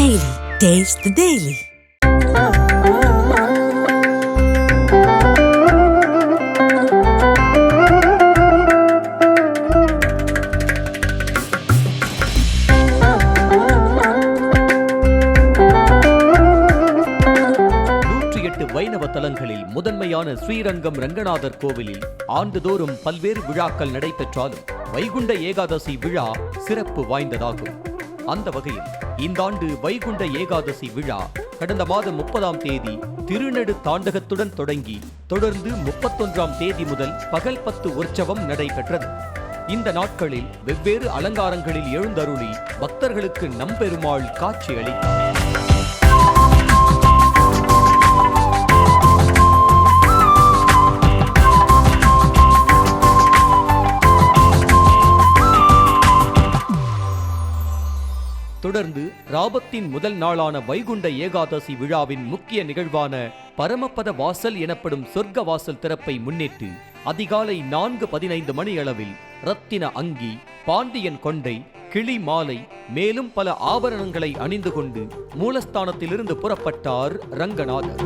Daily. Taste the Daily. வைணவ தலங்களில் முதன்மையான ஸ்ரீரங்கம் ரங்கநாதர் கோவிலில் ஆண்டுதோறும் பல்வேறு விழாக்கள் நடைபெற்றாலும் வைகுண்ட ஏகாதசி விழா சிறப்பு வாய்ந்ததாகும். அந்த வகையில் இந்த ஆண்டு வைகுண்ட ஏகாதசி விழா கடந்த மாதம் 30ஆம் தேதி திருநெடு தாண்டகத்துடன் தொடங்கி தொடர்ந்து 31ஆம் தேதி முதல் பகல் 10 உற்சவம் நடைபெற்றது. இந்த நாட்களில் வெவ்வேறு அலங்காரங்களில் எழுந்தருளி பக்தர்களுக்கு நம்பெருமாள் காட்சி அளித்தார். தொடர்ந்து ராபத்தின் முதல் நாளான வைகுண்ட ஏகாதசி விழாவின் முக்கிய நிகழ்வான பரமபத வாசல் எனப்படும் சொர்க்க வாசல் திறப்பை முன்னிட்டு அதிகாலை 4:15 மணியளவில் ரத்தின அங்கி, பாண்டியன் கொண்டை, கிளி மாலை மேலும் பல ஆபரணங்களை அணிந்து கொண்டு மூலஸ்தானத்திலிருந்து புறப்பட்டார் ரங்கநாதர்.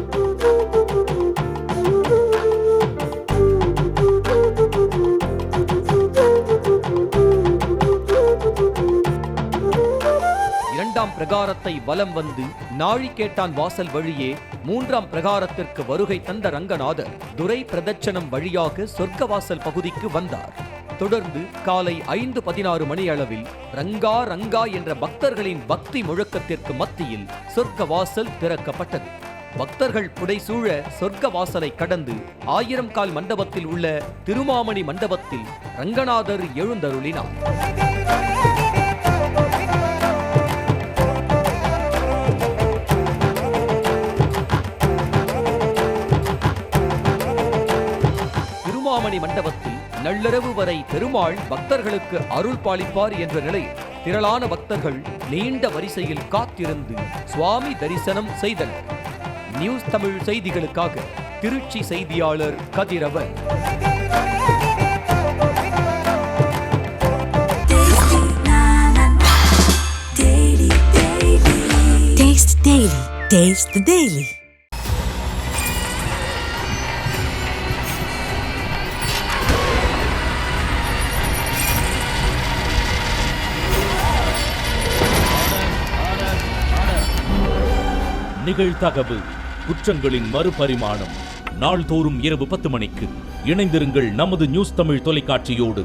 இரண்டாம் பிரகாரத்தை வலம் வந்து நாழிகேட்டான் வாசல் வழியே 3ஆம் பிரகாரத்திற்கு வருகை தந்த ரங்கநாதர் துரை பிரதட்சணம் வழியாக சொர்க்க வாசல் பகுதிக்கு வந்தார். தொடர்ந்து காலை 5:16 மணியளவில் ரங்கா ரங்கா என்ற பக்தர்களின் பக்தி முழக்கத்திற்கு மத்தியில் சொர்க்க வாசல் திறக்கப்பட்டது. பக்தர்கள் புடைசூழ சொர்க்க வாசலை கடந்து 1000 கால் மண்டபத்தில் உள்ள திருமாமணி மண்டபத்தில் ரங்கநாதர் எழுந்தருளினார். திருமாமணி மண்டபத்தில் நள்ளிரவு வரை பெருமாள் பக்தர்களுக்கு அருள் பாலிப்பார் என்ற நிலையில் திரளான பக்தர்கள் நீண்ட வரிசையில் காத்திருந்து சுவாமி தரிசனம் செய்தனர். நியூஸ் தமிழ் செய்திகளுக்காக திருச்சி செய்தியாளர் கதிரவன். Taste Daily. Taste the Daily. நிகழ்தகவு குற்றங்களின் மறுபரிமாணம் நாள்தோறும் இரவு 10 மணிக்கு இணைந்திருங்கள் நமது நியூஸ் தமிழ் தொலைக்காட்சியோடு.